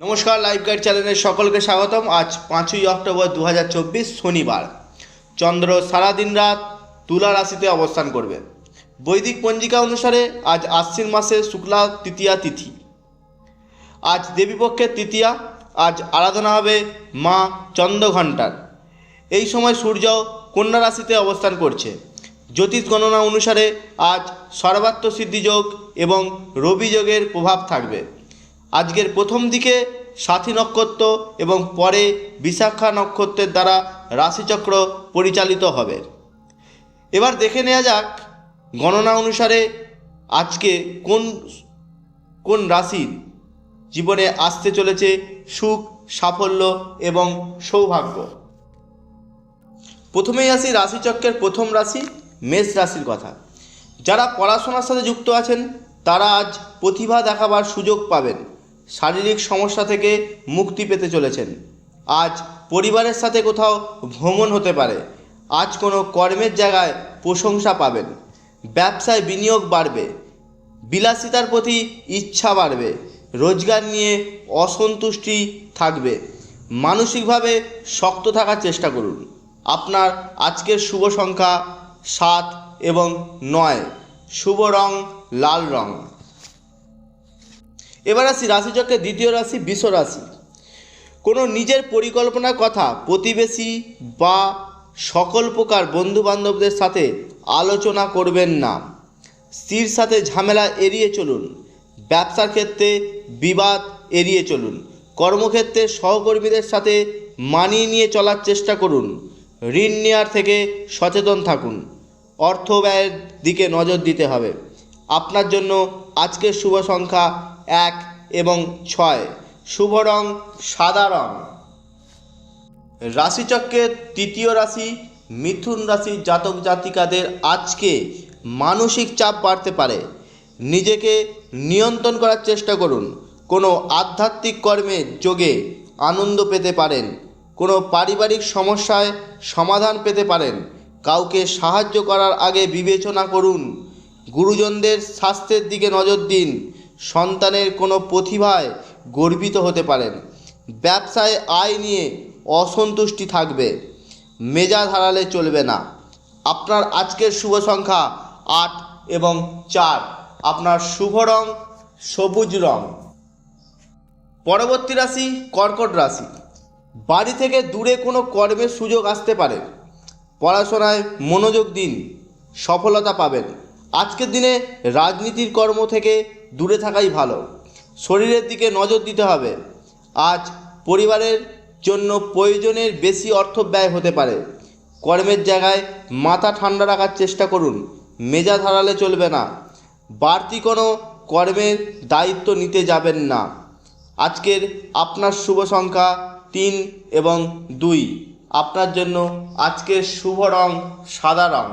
নমস্কার, live guide চ্যানেলে সকলকে স্বাগতম। আজ 5ই অক্টোবর 2024 শনিবার। চন্দ্র সারাদিন রাত তুলা রাশিতে অবস্থান করবে। বৈদিক পঞ্জিকা অনুসারে আজ আশ্বিন মাসের শুক্লা তৃতীয়া তিথি। আজ দেবীপক্ষের তৃতীয়া। আজ আরাধনা হবে মা চন্দ্রঘণ্টার। এই সময় সূর্য কন্যা রাশিতে অবস্থান করছে। জ্যোতিষ গণনা অনুসারে আজ সর্বাত্ম সিদ্ধিযোগ এবং রবি যোগের প্রভাব থাকবে। আজকের প্রথম দিকে সাথী নক্ষত্র এবং পরে বিশাখা নক্ষত্রের দ্বারা রাশিচক্র পরিচালিত হবে। এবার দেখে নেওয়া যাক গণনা অনুসারে আজকে কোন কোন রাশির জীবনে আসতে চলেছে সুখ, সাফল্য এবং সৌভাগ্য। প্রথমেই আসি রাশিচক্রের প্রথম রাশি মেষ রাশির কথা। যারা পড়াশোনার সাথে যুক্ত আছেন তারা আজ প্রতিভা দেখাবার সুযোগ পাবেন। শারীরিক সমস্যা থেকে মুক্তি পেতে চলেছেন। আজ পরিবারের সাথে কোথাও ভ্রমণ হতে পারে। আজ কোনো কর্মের জায়গায় প্রশংসা পাবেন। ব্যবসায় বিনিয়োগ বাড়বে। বিলাসিতার প্রতি ইচ্ছা বাড়বে। রোজগার নিয়ে অসন্তুষ্টি থাকবে। মানসিকভাবে শক্ত থাকার চেষ্টা করুন। আপনার আজকের শুভ সংখ্যা 7 এবং 9। শুভ রং লাল রং। এবার আসি রাশিচক্রের দ্বিতীয় রাশি বৃষ রাশি। কোনো নিজের পরিকল্পনার কথা প্রতিবেশী বা সকল প্রকার বন্ধুবান্ধবদের সাথে আলোচনা করবেন না। স্ত্রীর সাথে ঝামেলা এড়িয়ে চলুন। ব্যবসার ক্ষেত্রে বিবাদ এড়িয়ে চলুন। কর্মক্ষেত্রে সহকর্মীদের সাথে মানিয়ে নিয়ে চলার চেষ্টা করুন। ঋণ নেওয়ার থেকে সচেতন থাকুন। অর্থ ব্যয়ের দিকে নজর দিতে হবে। আপনার জন্য আজকের শুভ সংখ্যা 1 এবং 6। শুভ রং সাদা রং। রাশিচক্রের তৃতীয় রাশি মিথুন রাশির জাতক জাতিকাদের আজকে মানসিক চাপ বাড়তে পারে। নিজেকে নিয়ন্ত্রণ করার চেষ্টা করুন। কোনো আধ্যাত্মিক কর্মের যোগে আনন্দ পেতে পারেন। কোনো পারিবারিক সমস্যায় সমাধান পেতে পারেন। কাউকে সাহায্য করার আগে বিবেচনা করুন। গুরুজনদের স্বাস্থ্যের দিকে নজর দিন। সন্তানের কোনো প্রতিভায় গর্বিত হতে পারেন। ব্যবসায় আয় নিয়ে অসন্তুষ্টি থাকবে। মেজাজ হারালে চলবে না। আপনার আজকের শুভ সংখ্যা 8 এবং 4। আপনার শুভ রং সবুজ রং। পরবর্তী রাশি কর্কট রাশি। বাড়ি থেকে দূরে কোনো কর্মের সুযোগ আসতে পারে। পড়াশোনায় মনোযোগ দিন, সফলতা পাবেন। আজকের দিনে রাজনীতির কর্ম থেকে দূরে থাকাই ভালো। শরীরের দিকে নজর দিতে হবে। আজ পরিবারের জন্য প্রয়োজনের বেশি অর্থ ব্যয় হতে পারে। কর্মের জায়গায় মাথা ঠান্ডা রাখার চেষ্টা করুন। মেজাজ হারালে চলবে না। বাড়তি কোনো কর্মের দায়িত্ব নিতে যাবেন না। আজকের আপনার শুভ সংখ্যা 3 এবং 2। আপনার জন্য আজকের শুভ রং সাদা রং।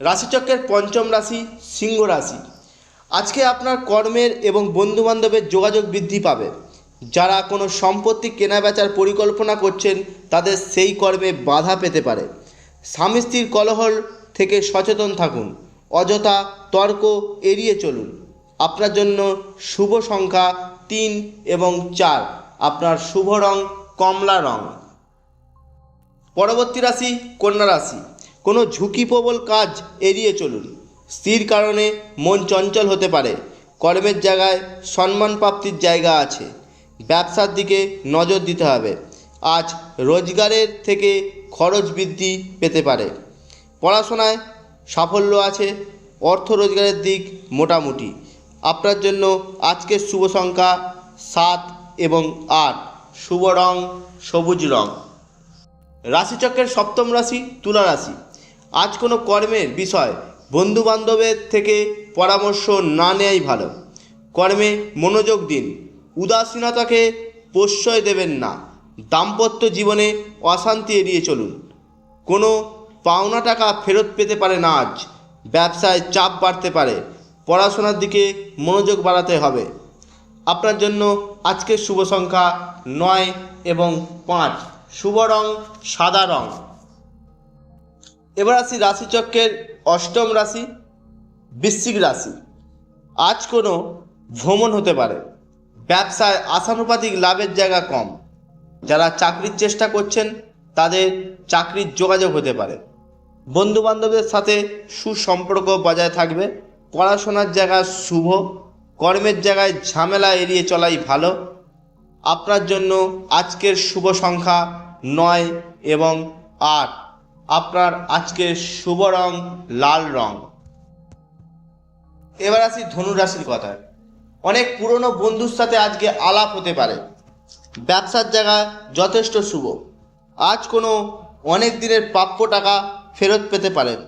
রাশিচক্রের পঞ্চম রাশি সিংহ রাশি। আজকে আপনার কর্মের এবং বন্ধুবান্ধবের যোগাযোগ বৃদ্ধি পাবে। যারা কোনো সম্পত্তি কেনাবেচার পরিকল্পনা করছেন তাদের সেই কর্মে বাধা পেতে পারে। স্বামী স্ত্রীর কলহ থেকে সচেতন থাকুন। অযথা তর্ক এড়িয়ে চলুন। আপনার জন্য শুভ সংখ্যা 3 এবং 4। আপনার শুভ রং কমলা রং। পরবর্তী রাশি কন্যা রাশি। কোনো ঝুঁকিপ্রবল কাজ এড়িয়ে চলুন। স্ত্রীর কারণে মন চঞ্চল হতে পারে। কর্মের জায়গায় সম্মান প্রাপ্তির জায়গা আছে। ব্যবসার দিকে নজর দিতে হবে। আজ রোজগারের থেকে খরচ বৃদ্ধি পেতে পারে। পড়াশোনায় সাফল্য আছে। অর্থ রোজগারের দিক মোটামুটি। আপনার জন্য আজকের শুভ সংখ্যা 7 এবং 8। শুভ রং সবুজ রং। রাশিচক্রের সপ্তম রাশি তুলা রাশি। আজ কোনো কর্মের বিষয় বন্ধুবান্ধবের থেকে পরামর্শ না নেওয়াই ভালো। কর্মে মনোযোগ দিন। উদাসীনতাকে প্রশ্রয় দেবেন না। দাম্পত্য জীবনে অশান্তি এড়িয়ে চলুন। কোনো পাওনা টাকা ফেরত পেতে পারেন আজ। ব্যবসায় চাপ বাড়তে পারে। পড়াশোনার দিকে মনোযোগ বাড়াতে হবে। আপনার জন্য আজকের শুভ সংখ্যা 9 এবং 5। শুভ রং সাদা রং। এবার আসি রাশিচক্রের অষ্টম রাশি বৃশ্চিক রাশি। আজ কোনো ভ্রমণ হতে পারে। ব্যবসায় আশানুপাতিক লাভের জায়গা কম। যারা চাকরির চেষ্টা করছেন তাদের চাকরির যোগাযোগ হতে পারে। বন্ধুবান্ধবদের সাথে সুসম্পর্ক বজায় থাকবে। পড়াশোনার জায়গা শুভ। কর্মের জায়গায় ঝামেলা এড়িয়ে চলাই ভালো। আপনার জন্য আজকের শুভ সংখ্যা 9 এবং 8। আপনার আজকের শুভ রং লাল রং। এবার আসি ধনু রাশির কথায়। অনেক পুরনো বন্ধুর সাথে আজকে আলাপ হতে পারে। ব্যবসার জায়গায় যথেষ্ট শুভ। আজ কোনো অনেক দিনের প্রাপ্য টাকা ফেরত পেতে পারেন।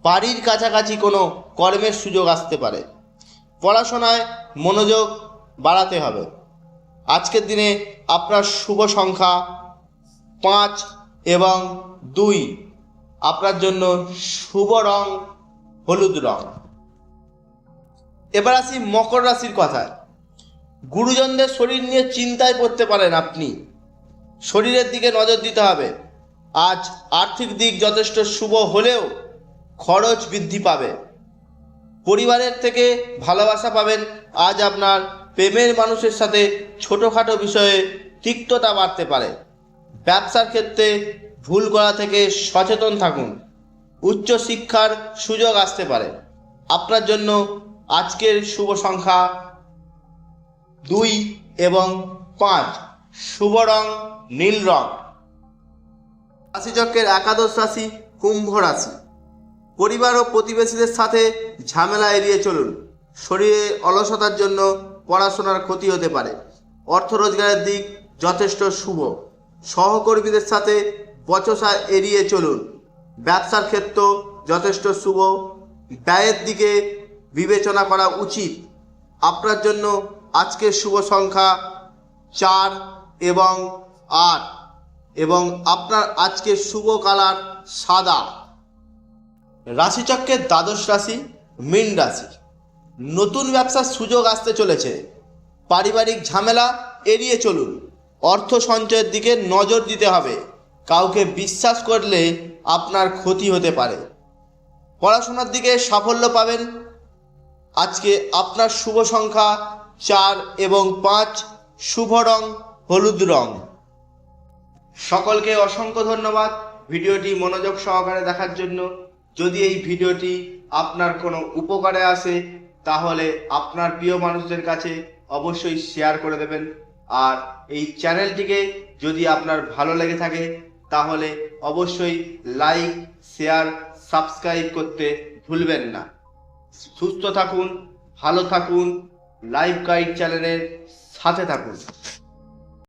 বাড়ির কাছাকাছি কোনো কর্মের সুযোগ আসতে পারে। পড়াশোনায় মনোযোগ বাড়াতে হবে। আজকের দিনে আপনার শুভ সংখ্যা 5 এবং 2। আপনার জন্য শুভ রং হলুদ রং। এবার আসি মকর রাশির কথায়। গুরুজনদের শরীর নিয়ে চিন্তায় পড়তে পারেন আপনি। শরীরের দিকে নজর দিতে হবে। আজ আর্থিক দিক যথেষ্ট শুভ হলেও খরচ বৃদ্ধি পাবে। পরিবারের থেকে ভালোবাসা পাবেন। আজ আপনার প্রেমের মানুষের সাথে ছোটোখাটো বিষয়ে তিক্ততা বাড়তে পারে। ব্যবসার ক্ষেত্রে ভুল করা থেকে সচেতন থাকুন। উচ্চ শিক্ষার সুযোগ আসতে পারে। আপনার জন্য আজকের শুভ সংখ্যা 2 এবং 5। শুভ রং নীল রং। রাশিচক্রের একাদশ রাশি কুম্ভ রাশি। পরিবার ও প্রতিবেশীদের সাথে ঝামেলা এড়িয়ে চলুন। শরীরে অলসতার জন্য পড়াশোনার ক্ষতি হতে পারে। অর্থ রোজগারের দিক যথেষ্ট শুভ। সহকর্মীদের সাথে বচসা এড়িয়ে চলুন। ব্যবসার ক্ষেত্র যথেষ্ট শুভ। ব্যয়ের দিকে বিবেচনা করা উচিত। আপনার জন্য আজকের শুভ সংখ্যা 4 এবং 8 এবং আপনার আজকের শুভ কালার সাদা। রাশিচক্রের দ্বাদশ রাশি মীন রাশি। নতুন ব্যবসার সুযোগ আসতে চলেছে। পারিবারিক ঝামেলা এড়িয়ে চলুন। অর্থ সঞ্চয়ের দিকে নজর দিতে হবে। কাউকে বিশ্বাস করলে আপনার ক্ষতি হতে পারে। পড়াশোনার দিকে সাফল্য পাবেন। আজকে আপনার শুভ সংখ্যা 4 এবং 5। শুভ রং হলুদ রং। সকলকে অসংখ্য ধন্যবাদ ভিডিওটি মনোযোগ সহকারে দেখার জন্য। যদি এই ভিডিওটি আপনার কোনো উপকারে আসে তাহলে আপনার প্রিয় মানুষদের কাছে অবশ্যই শেয়ার করে দেবেন। আর এই চ্যানেলটিকে যদি আপনার ভালো লেগে থাকে তাহলে অবশ্যই লাইক, শেয়ার, সাবস্ক্রাইব করতে ভুলবেন না। সুস্থ থাকুন, ভালো থাকুন, লাইফ গাইড চ্যানেলের সাথে থাকুন।